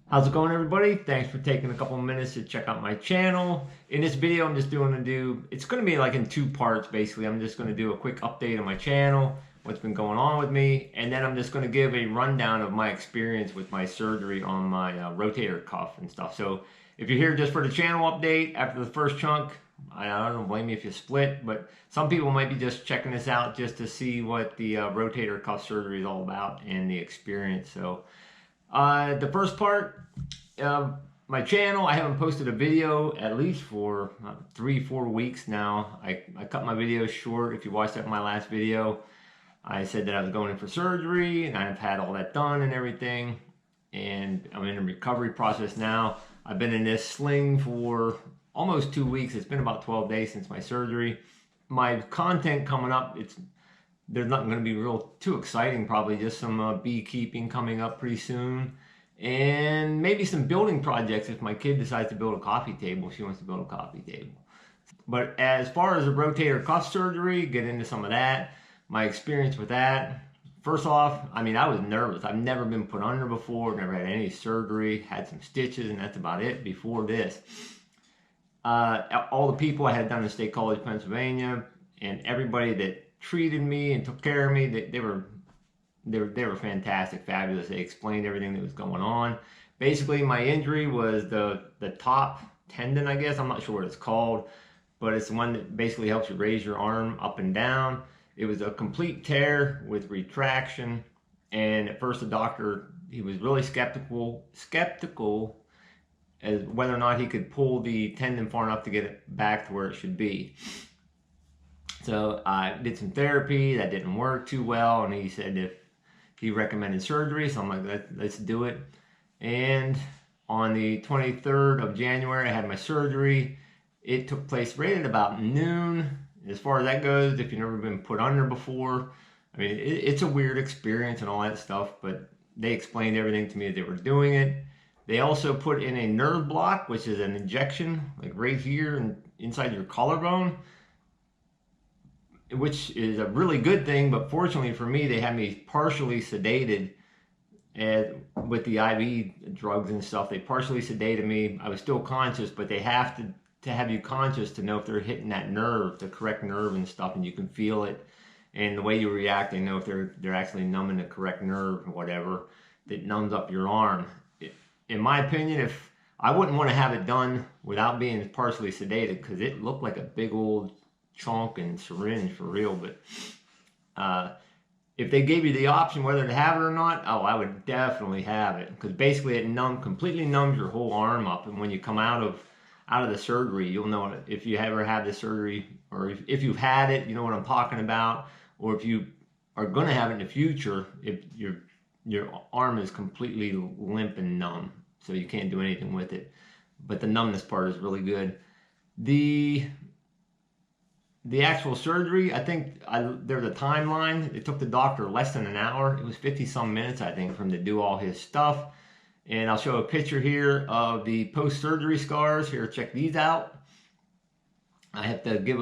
How's it going, everybody? Thanks for taking a couple minutes to check out my channel. In this video, I'm just it's going to be like in two parts, basically. I'm just going to do a quick update on my channel, what's been going on with me, and then I'm just going to give a rundown of my experience with my surgery on my rotator cuff and stuff. So if you're here just for the channel update after the first chunk, I don't blame you if you split, but some people might be just checking this out just to see what the rotator cuff surgery is all about and the experience. So the first part, my channel, I haven't posted a video at least for 3-4 weeks now. I cut my videos short. If you watched that my last video, I said that I was going in for surgery and I've had all that done and everything. And I'm in a recovery process now. I've been in this sling for almost 2 weeks. It's been about 12 days since my surgery. My content coming up, there's nothing going to be real too exciting, probably just some beekeeping coming up pretty soon, and maybe some building projects if my kid decides to build a coffee table. She wants to build a coffee table. But as far as the rotator cuff surgery, get into some of that, my experience with that. First off, I mean, I was nervous. I've never been put under before, never had any surgery, had some stitches, and that's about it before this. All the people I had done in State College, Pennsylvania, and everybody that treated me and took care of me, they were fantastic, fabulous. They explained everything that was going on. Basically, my injury was the top tendon, I guess. I'm not sure what it's called, but it's the one that basically helps you raise your arm up and down. It was a complete tear with retraction, and at first the doctor, he was really skeptical as whether or not he could pull the tendon far enough to get it back to where it should be. So I did some therapy, that didn't work too well, and he said if he recommended surgery, so I'm like, let's do it. And on the 23rd of January, I had my surgery. It took place right at about noon. As far as that goes, if you've never been put under before, I mean, it's a weird experience and all that stuff, but they explained everything to me as they were doing it. They also put in a nerve block, which is an injection, like right here and inside your collarbone, which is a really good thing, but fortunately for me, they had me partially sedated with the IV drugs and stuff. They partially sedated me. I was still conscious, but they have to have you conscious to know if they're hitting that nerve, the correct nerve and stuff, and you can feel it. And the way you react, they know if they're actually numbing the correct nerve or whatever that numbs up your arm. In my opinion, if I wouldn't want to have it done without being partially sedated, because it looked like a big old chunk and syringe for real. But if they gave you the option whether to have it or not, oh, I would definitely have it, because basically it completely numbs your whole arm up, and when you come out of the surgery, you'll know it. If you ever have the surgery, or if you've had it, you know what I'm talking about. Or if you are going to have it in the future, if your arm is completely limp and numb, so you can't do anything with it. But the numbness part is really good. The actual surgery, I think there's a timeline. It took the doctor less than an hour. It was 50-some minutes, I think, for him to do all his stuff. And I'll show a picture here of the post-surgery scars. Here, check these out. I have to give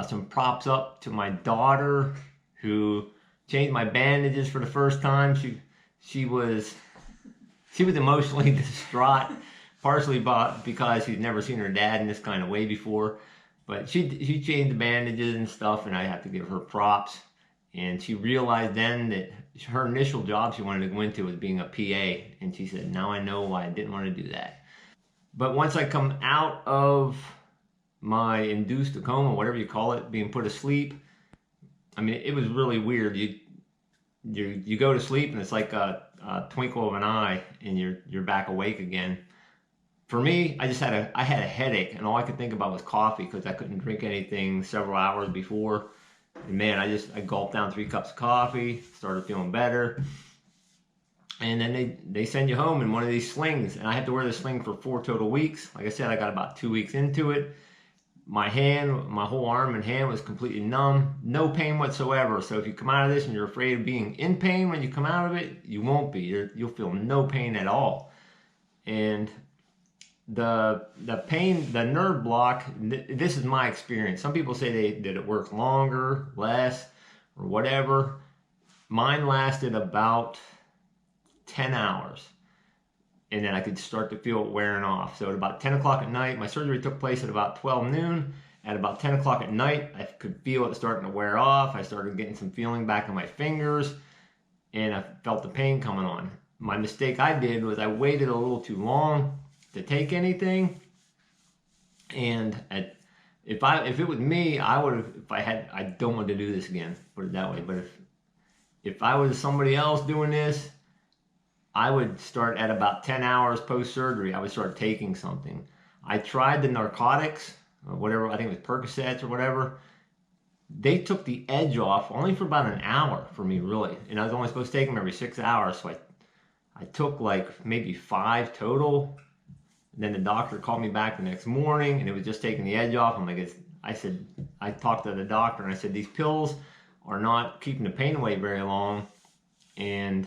some props up to my daughter, who changed my bandages for the first time. She was emotionally distraught, partially because she's never seen her dad in this kind of way before. But she changed the bandages and stuff, and I have to give her props. And she realized then that her initial job she wanted to go into was being a PA. And she said, now I know why I didn't want to do that. But once I come out of my induced coma, whatever you call it, being put asleep, I mean, it was really weird. You go to sleep, and it's like a twinkle of an eye, and you're back awake again. For me, I had a headache, and all I could think about was coffee, because I couldn't drink anything several hours before. And man, I gulped down 3 cups of coffee, started feeling better. And then they send you home in one of these slings, and I had to wear this sling for 4 total weeks. Like I said, I got about 2 weeks into it. My whole arm and hand was completely numb, no pain whatsoever. So if you come out of this and you're afraid of being in pain when you come out of it, you won't be. You'll feel no pain at all. And the pain, the nerve block, this is my experience. Some people say that it works longer, less, or whatever. Mine lasted about 10 hours. and then I could start to feel it wearing off. So at about 10 o'clock at night, my surgery took place at about 12 noon. At about 10 o'clock at night, I could feel it starting to wear off. I started getting some feeling back in my fingers, and I felt the pain coming on. My mistake I did was I waited a little too long to take anything, and if it was me, I would have, I don't want to do this again, put it that way, but if I was somebody else doing this, I would start at about 10 hours post-surgery, I would start taking something. I tried the narcotics, whatever, I think it was Percocets or whatever. They took the edge off only for about an hour for me, really. And I was only supposed to take them every 6 hours, so I took like maybe 5 total. And then the doctor called me back the next morning, and it was just taking the edge off. I'm like, I talked to the doctor, and I said, these pills are not keeping the pain away very long, and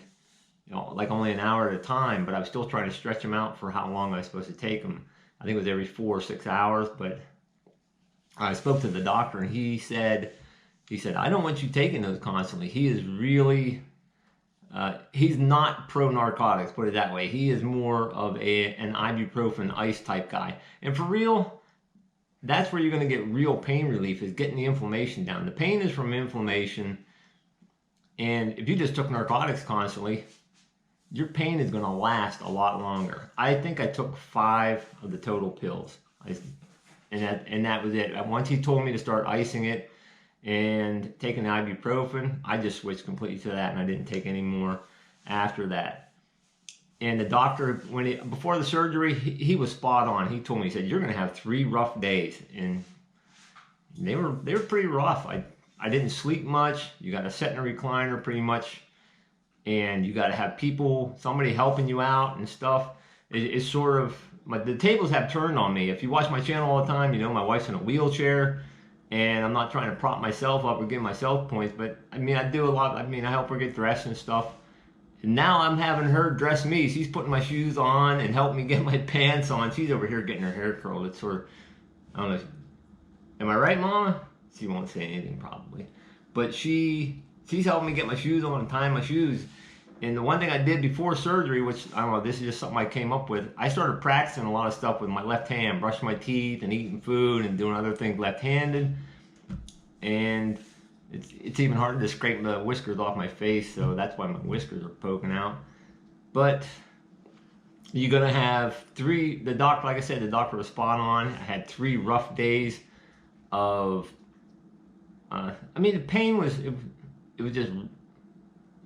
like only an hour at a time, but I was still trying to stretch them out for how long I was supposed to take them. I think it was every 4 or 6 hours, but I spoke to the doctor, and he said, I don't want you taking those constantly. He is really, he's not pro-narcotics, put it that way. He is more of an ibuprofen ice type guy. And for real, that's where you're going to get real pain relief, is getting the inflammation down. The pain is from inflammation, and if you just took narcotics constantly, your pain is going to last a lot longer. I think I took 5 of the total pills, and that was it. Once he told me to start icing it and taking the ibuprofen, I just switched completely to that, and I didn't take any more after that. And the doctor, before the surgery, he was spot on. He told me, he said, you're going to have 3 rough days, and they were pretty rough. I didn't sleep much. You got to sit in a recliner pretty much, and you got to have somebody helping you out and stuff. It's sort of, the tables have turned on me. If you watch my channel all the time, you know my wife's in a wheelchair, and I'm not trying to prop myself up or give myself points, but I mean, I do a lot. I mean, I help her get dressed and stuff. And now I'm having her dress me. She's putting my shoes on and helping me get my pants on. She's over here getting her hair curled. It's sort of, I don't know. Am I right, Mama? She won't say anything probably, but she's helping me get my shoes on and tying my shoes. And the one thing I did before surgery, which I don't know, this is just something I came up with, I started practicing a lot of stuff with my left hand, brushing my teeth and eating food and doing other things left-handed. And it's even harder to scrape the whiskers off my face, so that's why my whiskers are poking out. But you're gonna have 3, the doctor, like I said, the doctor was spot on. I had 3 rough days of, I mean, the pain was, it was just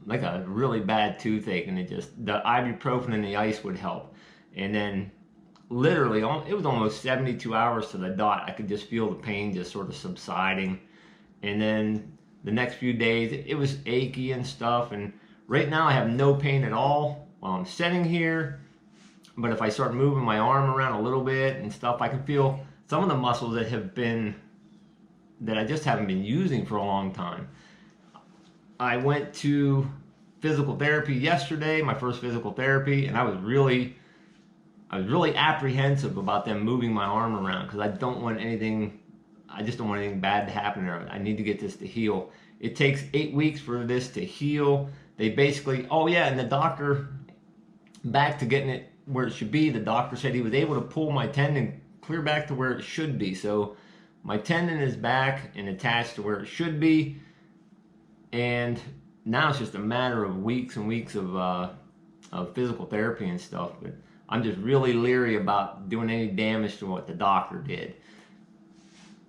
like a really bad toothache, and the ibuprofen and the ice would help. And then literally, it was almost 72 hours to the dot. I could just feel the pain just sort of subsiding. And then the next few days, it was achy and stuff. And right now I have no pain at all while I'm sitting here. But if I start moving my arm around a little bit and stuff, I can feel some of the muscles that I just haven't been using for a long time. I went to physical therapy yesterday, my first physical therapy, and I was really apprehensive about them moving my arm around, because I just don't want anything bad to happen there. I need to get this to heal. It takes 8 weeks for this to heal. They basically, oh yeah, and the doctor, back to getting it where it should be, the doctor said he was able to pull my tendon clear back to where it should be. So my tendon is back and attached to where it should be. And now it's just a matter of weeks and weeks of physical therapy and stuff. But I'm just really leery about doing any damage to what the doctor did.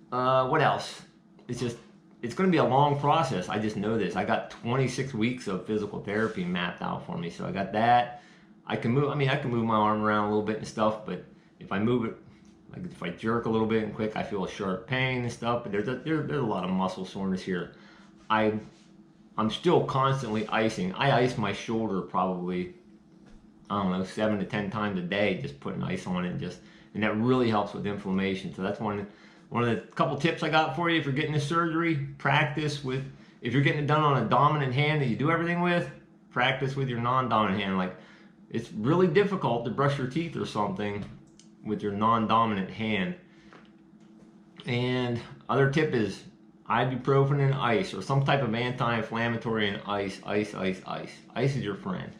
What else? It's going to be a long process. I just know this. I got 26 weeks of physical therapy mapped out for me. So I got that. I can move my arm around a little bit and stuff, but if I move it, like if I jerk a little bit and quick, I feel a sharp pain and stuff. But there's a lot of muscle soreness here. I'm still constantly icing. I ice my shoulder probably, I don't know, 7 to 10 times a day, just putting ice on it, and that really helps with inflammation. So that's one of the couple tips I got for you. If you're getting this surgery, practice with, if you're getting it done on a dominant hand that you do everything with, practice with your non-dominant hand. Like, it's really difficult to brush your teeth or something with your non-dominant hand. And other tip is ibuprofen and ice, or some type of anti-inflammatory and ice. Ice is your friend.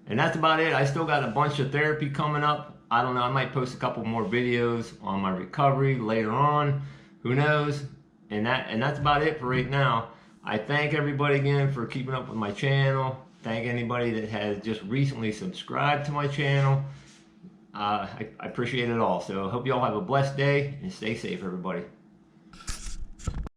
And that's about it. I still got a bunch of therapy coming up. I don't know, I might post a couple more videos on my recovery later on. Who knows? And that's about it for right now. I thank everybody again for keeping up with my channel. Thank anybody that has just recently subscribed to my channel. I appreciate it all. So I hope you all have a blessed day and stay safe, everybody.